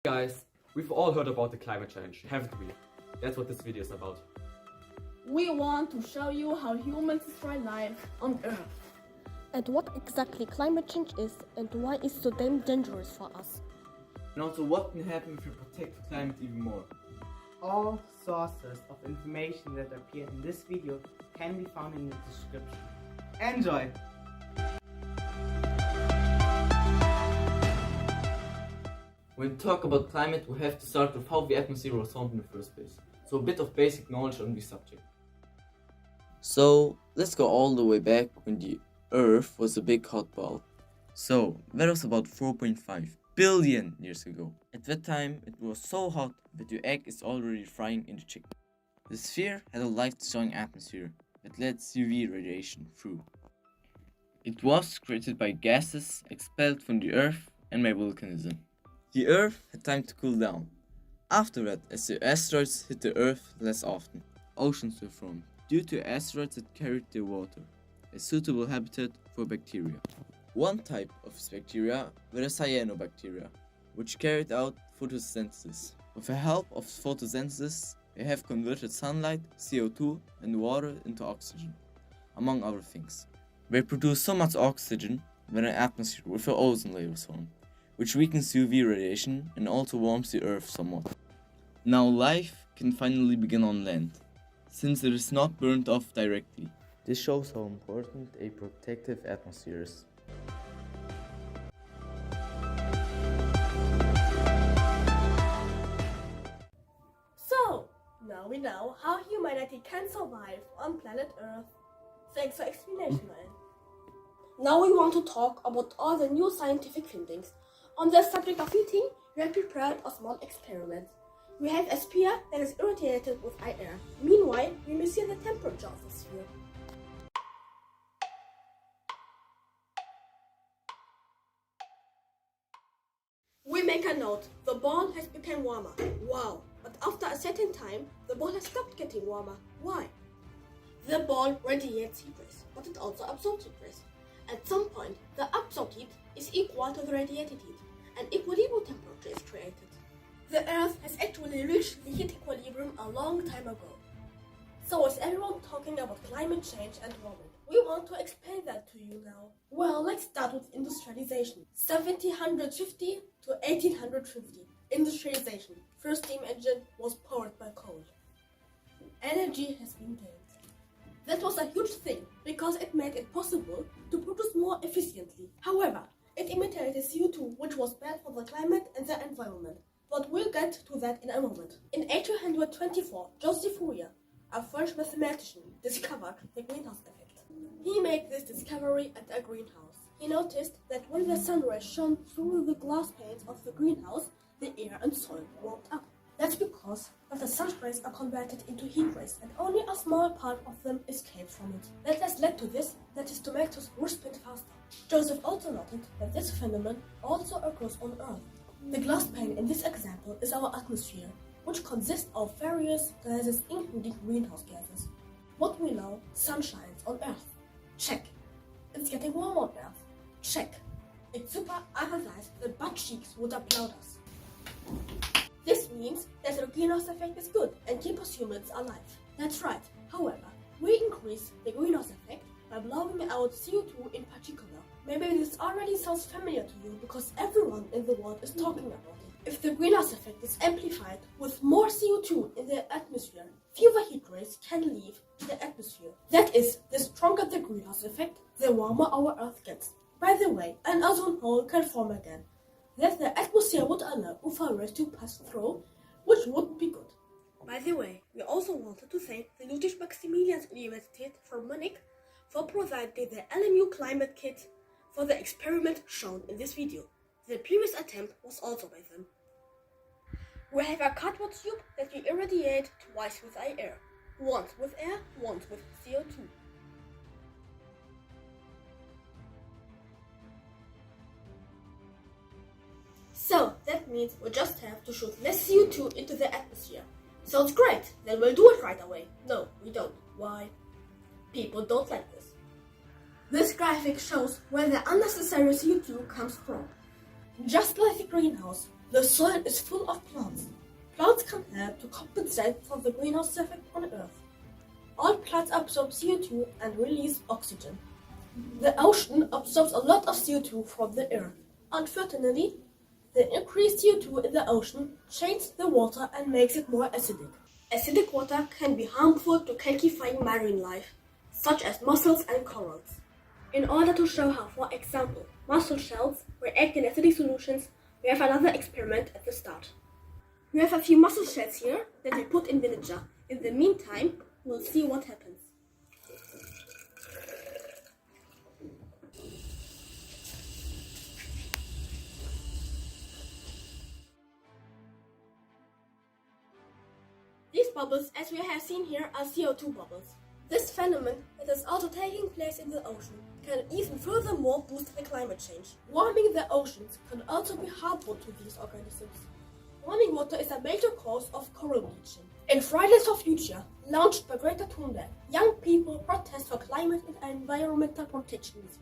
Guys, we've all heard about the climate change, haven't we? That's what this video is about. We want to show you how humans destroy life on Earth. And what exactly climate change is and why it's so damn dangerous for us. And also what can happen if we protect the climate even more. All sources of information that appear in this video can be found in the description. Enjoy! When we talk about climate, we have to start with how the atmosphere was formed in the first place. So a bit of basic knowledge on this subject. So let's go all the way back when the Earth was a big hot ball. So that was about 4.5 billion years ago. At that time it was so hot that your egg is already frying in the chicken. The sphere had a life-destroying atmosphere that lets UV radiation through. It was created by gases expelled from the Earth and by volcanism. The Earth had time to cool down. After that, as the asteroids hit the Earth less often, oceans were formed due to asteroids that carried their water, a suitable habitat for bacteria. One type of this bacteria were the cyanobacteria, which carried out photosynthesis. With the help of photosynthesis, they have converted sunlight, CO2 and water into oxygen, among other things. They produce so much oxygen that an atmosphere with an ozone layer is formed, which weakens UV radiation and also warms the Earth somewhat. Now life can finally begin on land, since it is not burnt off directly. This shows how important a protective atmosphere is. So, now we know how humanity can survive on planet Earth. Thanks for explanation, Noel. Now we want to talk about all the new scientific findings. On the subject of heating, we have prepared a small experiment. We have a sphere that is irradiated with air. Meanwhile, we measure the temperature of the sphere. We make a note. The ball has become warmer. Wow! But after a certain time, the ball has stopped getting warmer. Why? The ball radiates heat rays, but it also absorbs heat rays. At some point, the absorbed heat is equal to the radiated heat. An equilibrium temperature is created. The Earth has actually reached the heat equilibrium a long time ago. So is everyone talking about climate change and warming? We want to explain that to you now. Well, let's start with industrialization. 1750 to 1850. Industrialization. First steam engine was powered by coal. Energy has been gained. That was a huge thing because it made it possible to produce more efficiently. However, it emitted CO2, which was bad for the climate and the environment. But we'll get to that in a moment. In 1824, Joseph Fourier, a French mathematician, discovered the greenhouse effect. He made this discovery at a greenhouse. He noticed that when the sun rays shone through the glass panes of the greenhouse, the air and soil warmed up. That's because the sun's rays are converted into heat rays and only a small part of them escapes from it. That has led to this, that his tomatoes grew split faster. Joseph also noted that this phenomenon also occurs on Earth. The glass pane in this example is our atmosphere, which consists of various gases including greenhouse gases. What we know, sun shines on Earth. Check. It's getting warm on Earth. Check. It's super otherwise the butt cheeks would applaud us. This means that the greenhouse effect is good and keeps humans alive. That's right. However, we increase the greenhouse effect by blowing out CO2 in particular. Maybe this already sounds familiar to you because everyone in the world is talking about it. If the greenhouse effect is amplified with more CO2 in the atmosphere, fewer heat rays can leave the atmosphere. That is, the stronger the greenhouse effect, the warmer our Earth gets. By the way, an ozone hole can form again. That the atmosphere would allow UV rays to pass through, which would be good. By the way, we also wanted to thank the Ludwig-Maximilians-Universität from Munich for providing the LMU-climate kit for the experiment shown in this video. The previous attempt was also by them. We have a cardboard tube that we irradiate twice with air. Once with air, once with CO2. So, that means we just have to shoot less CO2 into the atmosphere. Sounds great, then we'll do it right away. No, we don't. Why? People don't like this. This graphic shows where the unnecessary CO2 comes from. Just like the greenhouse, The soil is full of plants. Plants can help to compensate for the greenhouse effect on Earth. All plants absorb CO2 and release oxygen. The ocean absorbs a lot of CO2 from the Earth. Unfortunately, the increased CO2 in the ocean changes the water and makes it more acidic. Acidic water can be harmful to calcifying marine life, such as mussels and corals. In order to show how, for example, mussel shells react in acidic solutions, we have another experiment at the start. We have a few mussel shells here that we put in vinegar. In the meantime, we'll see what happens. These bubbles, as we have seen here, are CO2 bubbles. This phenomenon that is also taking place in the ocean can even furthermore boost the climate change. Warming the oceans can also be harmful to these organisms. Warming water is a major cause of coral bleaching. In Fridays for Future, launched by Greta Thunberg, young people protest for climate and environmental protectionism.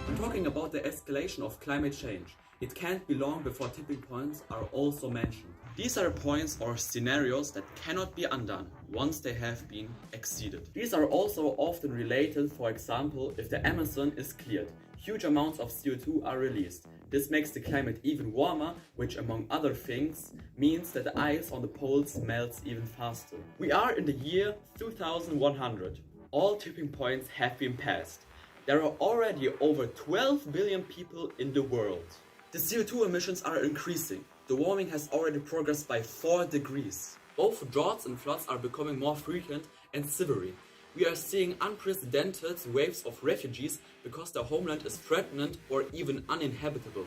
When talking about the escalation of climate change, it can't be long before tipping points are also mentioned. These are points or scenarios that cannot be undone once they have been exceeded. These are also often related, for example, if the Amazon is cleared, huge amounts of CO2 are released. This makes the climate even warmer, which among other things means that the ice on the poles melts even faster. We are in the year 2100. All tipping points have been passed. There are already over 12 billion people in the world. The CO2 emissions are increasing. The warming has already progressed by 4 degrees. Both droughts and floods are becoming more frequent and severe. We are seeing unprecedented waves of refugees because their homeland is threatened or even uninhabitable.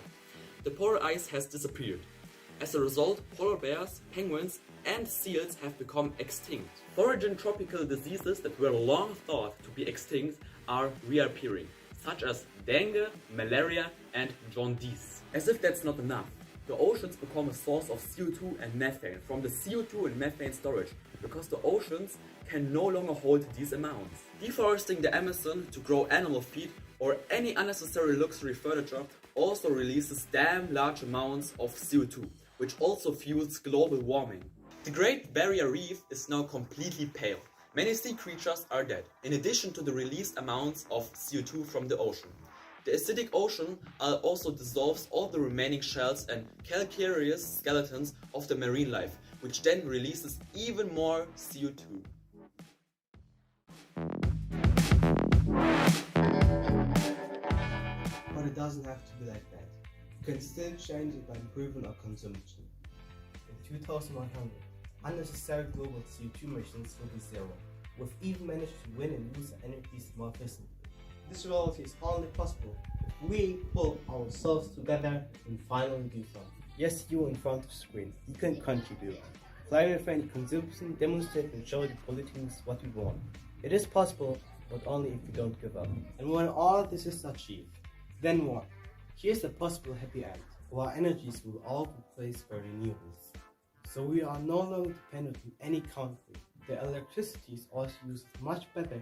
The polar ice has disappeared. As a result, polar bears, penguins and seals have become extinct. Foraging tropical diseases that were long thought to be extinct are reappearing, such as dengue, malaria and jaundice. As if that's not enough, the oceans become a source of CO2 and methane from the CO2 and methane storage because the oceans can no longer hold these amounts. Deforesting the Amazon to grow animal feed or any unnecessary luxury furniture also releases damn large amounts of CO2, which also fuels global warming. The Great Barrier Reef is now completely pale. Many sea creatures are dead, in addition to the released amounts of CO2 from the ocean. The acidic ocean also dissolves all the remaining shells and calcareous skeletons of the marine life, which then releases even more CO2. But it doesn't have to be like that. We can still change it by improving our consumption. In 2100, unnecessary global CO2 emissions will be zero. We've even managed to win and use our energies more efficiently. This reality is only possible if we pull ourselves together and finally do something. Yes, you in front of the screen, you can contribute. Climate-friendly consumption, demonstrate and show the politicians what we want. It is possible, but only if we don't give up. And when all this is achieved, then what? Here's a possible happy end. Our energies will all be replaced by renewables. So we are no longer dependent on any country. The electricity is also used much better,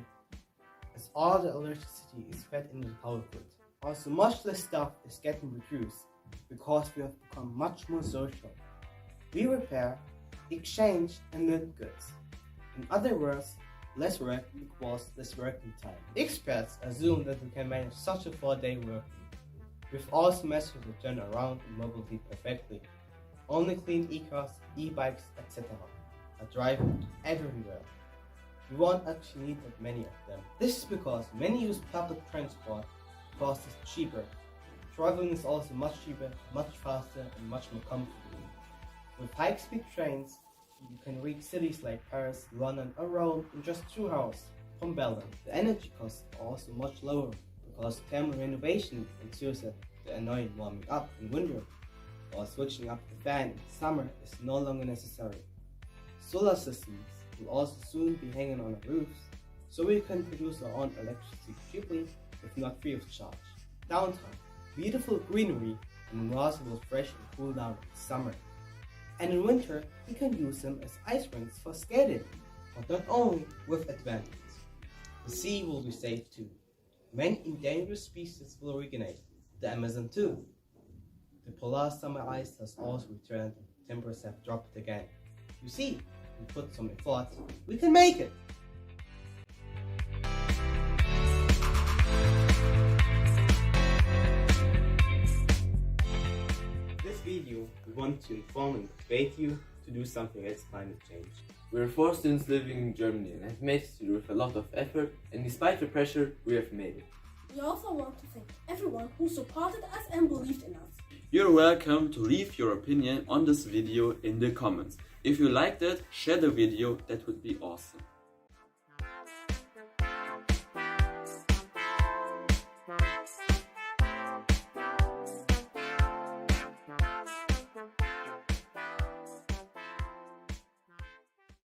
as all the electricity is fed into the power grid. Also, much less stuff is getting reduced because we have become much more social. We repair, exchange, and lend goods. In other words, less work equals less working time. Experts assume that we can manage such a 4-day work week. We've also mastered the turn around in mobility perfectly. Only clean e-cars, e-bikes, etc. are driving everywhere. We won't actually need that many of them. This is because many use public transport because it's cheaper. Traveling is also much cheaper, much faster, and much more comfortable. With high-speed trains, you can reach cities like Paris, London, or Rome in just 2 hours from Berlin. The energy costs are also much lower because thermal renovation ensures that the annoying warming up in winter or switching up the fan in summer is no longer necessary. Solar systems will also soon be hanging on our roofs, so we can produce our own electricity cheaply, if not free of charge. Downtime, beautiful greenery, and water will fresh and cool down in summer. And in winter, we can use them as ice rinks for skating, but not only with advantage. The sea will be safe too. Many endangered species will originate, the Amazon too. The polar summer ice has also returned, temperatures have dropped again. You see, we put some effort, we can make it! This video, we want to inform and motivate you to do something against climate change. We're 4 students living in Germany and have made it with a lot of effort, and despite the pressure, we have made it. We also want to thank everyone who supported us and believed in us. You're welcome to leave your opinion on this video in the comments. If you liked it, share the video, that would be awesome.